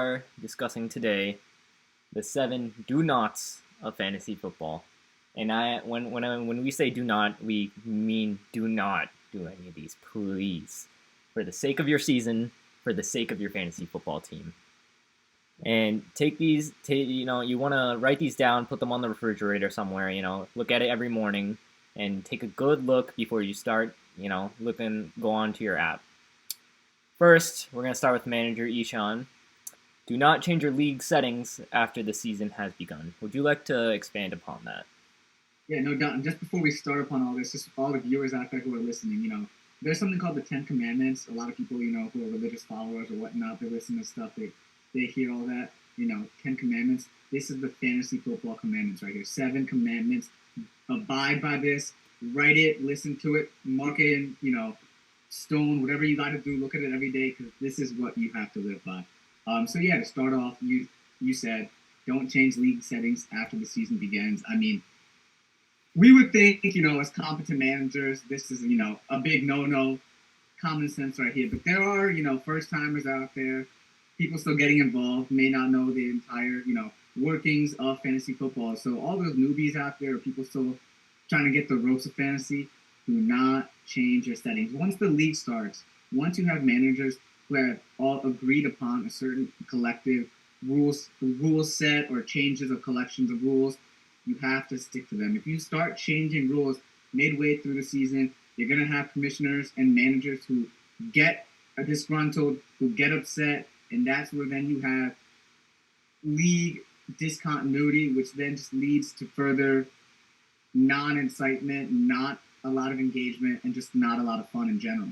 are discussing today the seven do nots of fantasy football. And when we say do not, we mean do not do any of these, please, for the sake of your season, for the sake of your fantasy football team. And take these, you want to write these down, put them on the refrigerator somewhere. Look at it every morning, and take a good look before you start. Go on to your app. First, we're going to start with manager Ishan. Do not change your league settings after the season has begun. Would you like to expand upon that? Yeah, no doubt. And just before we start upon all this, just all the viewers out there who are listening, there's something called the Ten Commandments. A lot of people, who are religious followers or whatnot, they listen to stuff, they hear all that, Ten Commandments. This is the fantasy football commandments right here. 7 commandments. Abide by this. Write it, listen to it, mark it in, stone, whatever you got to do. Look at it every day because this is what you have to live by. So yeah, to start off, you said don't change league settings after the season begins. I mean, we would think, as competent managers, this is, a big no-no, common sense right here. But there are, first-timers out there, people still getting involved, may not know the entire, workings of fantasy football. So all those newbies out there, or people still trying to get the ropes of fantasy, do not change your settings. Once the league starts, once you have managers who have all agreed upon a certain collective rule set or changes of collections of rules, you have to stick to them. If you start changing rules midway through the season, you're going to have commissioners and managers who get disgruntled, who get upset, and that's where then you have league discontinuity, which then just leads to further non-incitement, not a lot of engagement, and just not a lot of fun in general.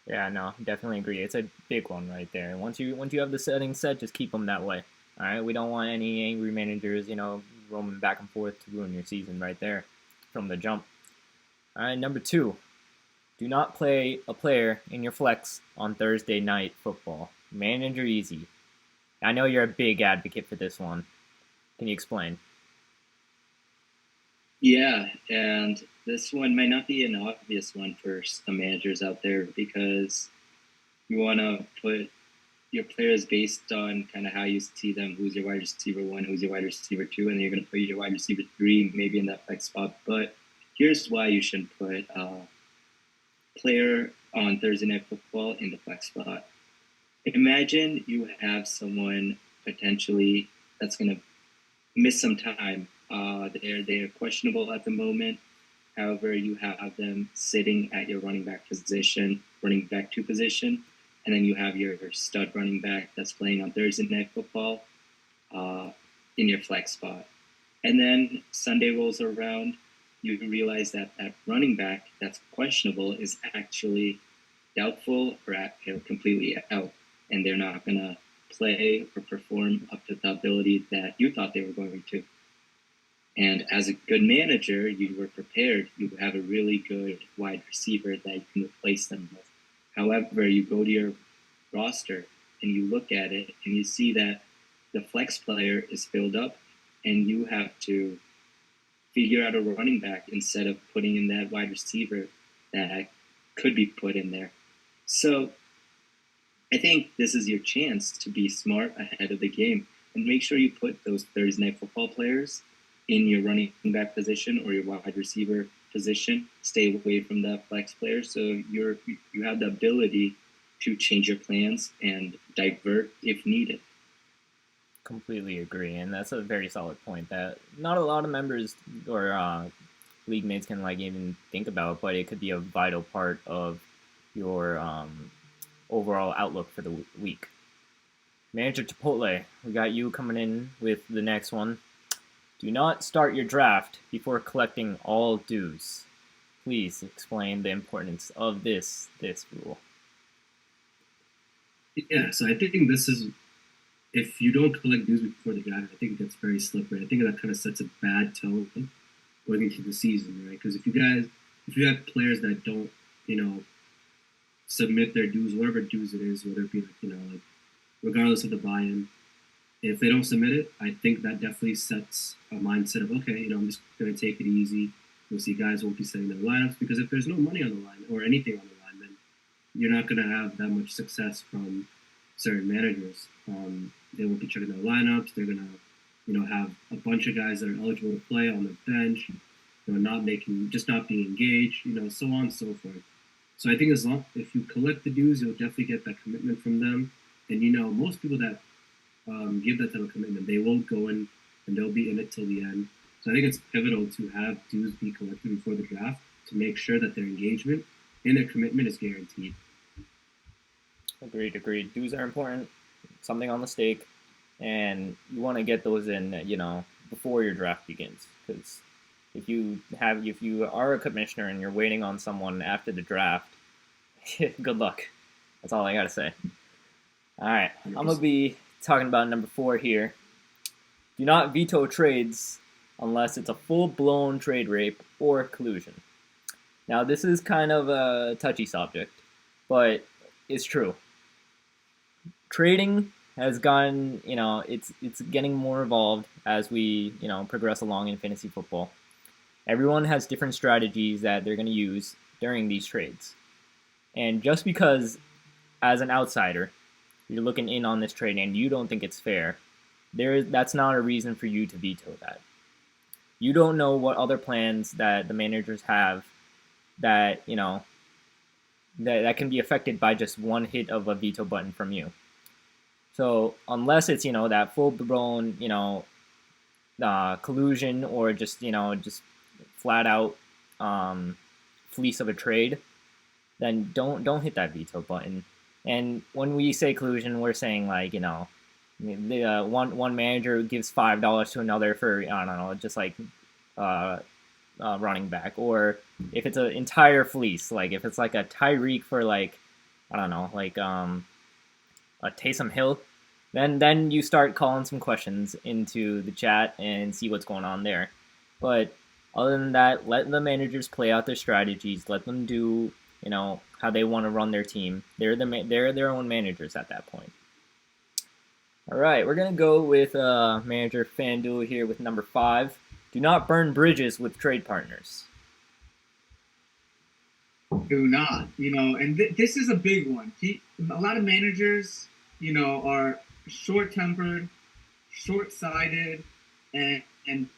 Yeah, no, definitely agree. It's a big one right there. Once you have the settings set, just keep them that way. All right, we don't want any angry managers, roaming back and forth to ruin your season right there from the jump. All right, number 2, do not play a player in your flex on Thursday night football. Manager easy. I know you're a big advocate for this one. Can you explain? Yeah, and this one might not be an obvious one for some managers out there because you want to put your players based on kind of how you see them, who's your wide receiver 1, who's your wide receiver 2, and then you're going to put your wide receiver 3 maybe in that flex spot. But here's why you shouldn't put a player on Thursday Night Football in the flex spot. Imagine you have someone potentially that's going to miss some time. They're questionable at the moment. However, you have them sitting at your running back 2 position, and then you have your stud running back that's playing on Thursday Night Football in your flex spot. And then Sunday rolls around, you realize that that running back that's questionable is actually doubtful or completely out, and they're not going to play or perform up to the ability that you thought they were going to. And as a good manager, you were prepared. You have a really good wide receiver that you can replace them with. However, you go to your roster and you look at it and you see that the flex player is filled up and you have to figure out a running back instead of putting in that wide receiver that could be put in there. So I think this is your chance to be smart ahead of the game and make sure you put those Thursday Night Football players in your running back position or your wide receiver position. Stay away from the flex players so you have the ability to change your plans and divert if needed. Completely agree, and that's a very solid point that not a lot of members or league mates can even think about, but it could be a vital part of your overall outlook for the week. Manager Chipotle, we got you coming in with the next one. Do not start your draft before collecting all dues. Please explain the importance of this rule. Yeah, so I think this is, if you don't collect dues before the draft, I think that's very slippery. I think that kind of sets a bad tone going into the season, right? Because if you have players that don't, submit their dues, whatever dues it is, whether it be regardless of the buy-in, if they don't submit it, I think that definitely sets a mindset of, okay, I'm just going to take it easy. We'll see guys won't be setting their lineups because if there's no money on the line or anything on the line, then you're not going to have that much success from certain managers. They will be checking their lineups. They're gonna, have a bunch of guys that are eligible to play on the bench. Not being engaged. So on and so forth. So I think if you collect the dues, you'll definitely get that commitment from them. And most people that give that type of commitment, they will go in and they'll be in it till the end. So I think it's pivotal to have dues be collected before the draft to make sure that their engagement and their commitment is guaranteed. Agreed. Dues are important. Something on the stake, and you want to get those in, before your draft begins. Because if you are a commissioner and you're waiting on someone after the draft, good luck. That's all I gotta say. All right, I'm gonna be talking about number 4 here. Do not veto trades unless it's a full-blown trade rape or collusion. Now, this is kind of a touchy subject, but it's true. Trading has gotten, it's getting more evolved as we, progress along in fantasy football. Everyone has different strategies that they're going to use during these trades. And just because, as an outsider, you're looking in on this trade and you don't think it's fair, that's not a reason for you to veto that. You don't know what other plans that the managers have that, that can be affected by just one hit of a veto button from you. So unless it's, that full-blown, collusion or just flat out fleece of a trade, then don't hit that veto button. And when we say collusion, we're saying like, the one manager gives $5 to another for, I don't know, just like running back, or if it's an entire fleece, like if it's like a Tyreek for like, I don't know, like a Taysom Hill, then you start calling some questions into the chat and see what's going on there. But other than that, let the managers play out their strategies. Let them do, how they want to run their team. They're their own managers at that point. All right, we're gonna go with manager FanDuel here with number 5. Do not burn bridges with trade partners. Do not, and this is a big one. A lot of managers, are short-tempered, short-sighted, and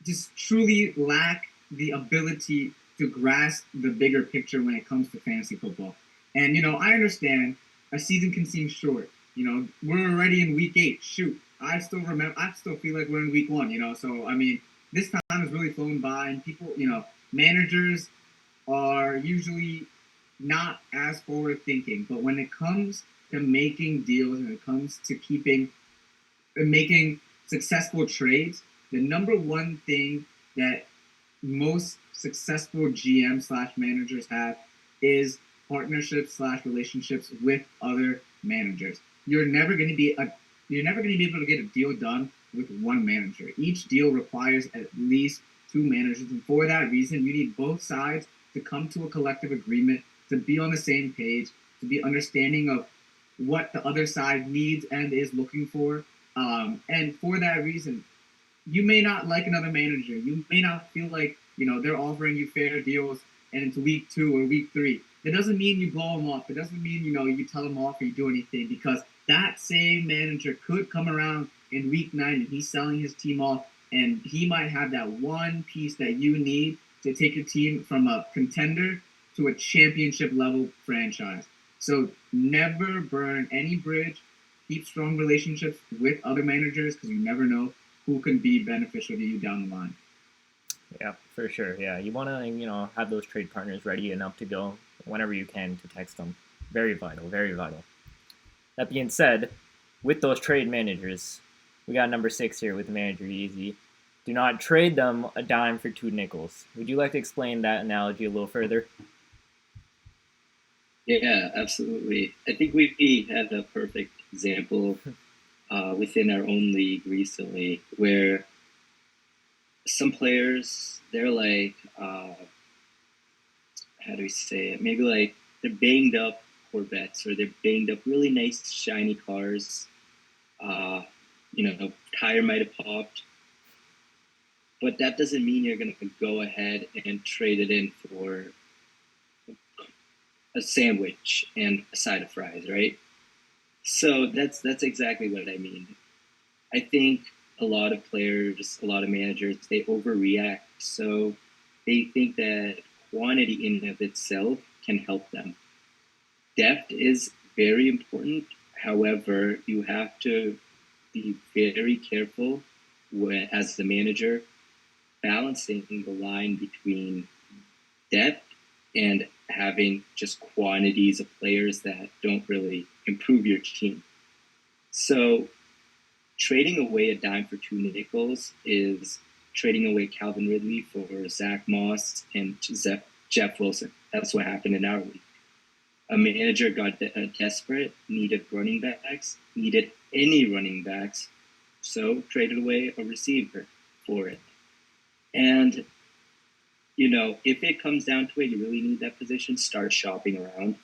just truly lack the ability to grasp the bigger picture when it comes to fantasy football. And, I understand a season can seem short. We're already in week 8. Shoot, I still feel like we're in week 1, So, I mean, this time has really flown by, and people, managers are usually not as forward thinking. But when it comes to making deals and it comes to making successful trades, the number one thing that most successful GM/managers have is partnerships/relationships with other managers. You're never going to be able to get a deal done with one manager. Each deal requires at least 2 managers, and for that reason, you need both sides to come to a collective agreement, to be on the same page, to be understanding of what the other side needs and is looking for. And for that reason, you may not like another manager. You may not feel like, they're offering you fair deals and into week 2 or week 3. It doesn't mean you blow them off. It doesn't mean, you tell them off or you do anything, because that same manager could come around in week 9 and he's selling his team off, and he might have that one piece that you need to take your team from a contender to a championship level franchise. So never burn any bridge. Keep strong relationships with other managers, because you never know who can be beneficial to you down the line. Yeah, for sure. Yeah, you want to, have those trade partners ready enough to go whenever you can to text them. Very vital, very vital. That being said, with those trade managers, we got number 6 here with Manager Easy. Do not trade them a dime for 2 nickels. Would you like to explain that analogy a little further? Yeah, absolutely. I think we had a perfect example within our own league recently, where some players, they're like, how do we say it? Maybe like they're banged up Corvettes, or they're banged up really nice shiny cars. Tire might have popped, but that doesn't mean you're going to go ahead and trade it in for a sandwich and a side of fries, right? So that's exactly what I mean. I think a lot of players, a lot of managers, they overreact. So they think that quantity in and of itself can help them. Depth is very important. However, you have to be very careful when, as the manager, balancing the line between depth and having just quantities of players that don't really improve your team. So trading away a dime for two nickels is trading away Calvin Ridley for Zach Moss and Jeff Wilson. That's what happened in our league. A manager got desperate, needed running backs, needed any running backs, so traded away a receiver for it. And if it comes down to it, you really need that position, start shopping around,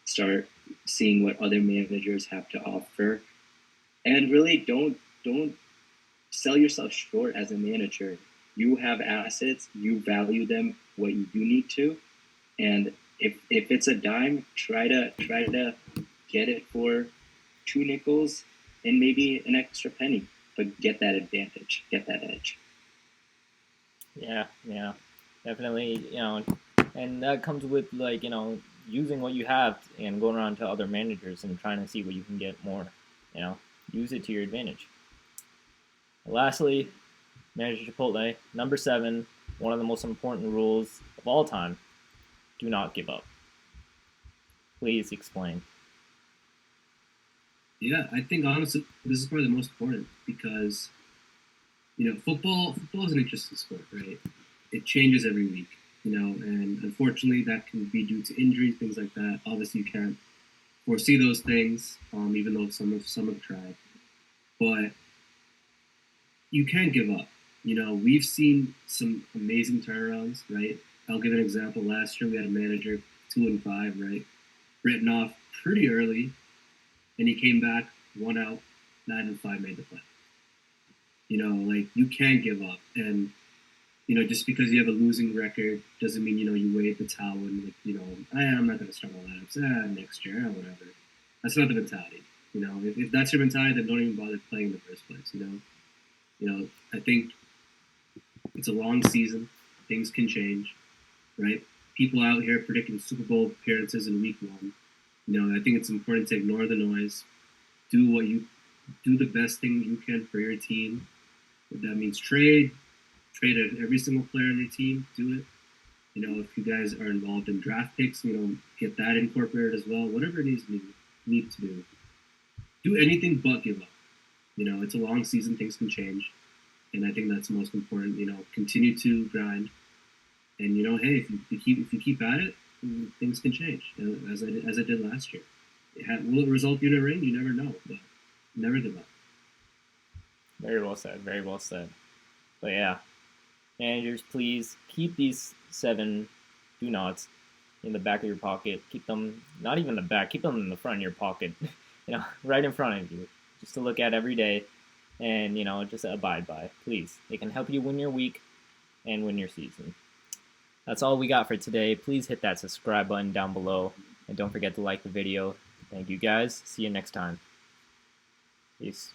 start seeing what other managers have to offer, and really don't sell yourself short as a manager. You have assets, you value them what you need to, and if it's a dime, try to get it for two nickels and maybe an extra penny, but get that advantage, get that edge. Yeah, definitely. And that comes with using what you have and going around to other managers and trying to see what you can get more. Use it to your advantage. Lastly, Manager Chipotle, number 7, one of the most important rules of all time: do not give up. Please explain. Yeah, I think honestly this is probably the most important because football is an interesting sport, right? It changes every week, and unfortunately that can be due to injuries, things like that. Obviously, you can't foresee those things, even though some have tried. But you can't give up. We've seen some amazing turnarounds, right? I'll give an example. Last year we had a manager 2-5, right? Written off pretty early, and he came back 1 out, 9-5, made the play. Like you can't give up, and just because you have a losing record doesn't mean you wave the towel and I'm not going to start my lineups next year or whatever. That's not the mentality. If that's your mentality, then don't even bother playing in the first place. I think it's a long season. Things can change, right? People out here predicting Super Bowl appearances in week 1. I think it's important to ignore the noise. Do the best thing you can for your team. If that means trade every single player on your team, do it. If you guys are involved in draft picks, get that incorporated as well. Whatever it is you need to do. Do anything but give up. It's a long season, things can change. And I think that's most important. Continue to grind. And hey, if you keep at it, things can change. As I did last year. Will it result in a ring? You never know, but never give up. Very well said. Very well said. But yeah, managers, please keep these 7 do nots in the back of your pocket. Keep them not even in the back. Keep them in the front of your pocket. Right in front of you, just to look at every day, and just abide by. Please, it can help you win your week and win your season. That's all we got for today. Please hit that subscribe button down below, and don't forget to like the video. Thank you guys. See you next time. Peace.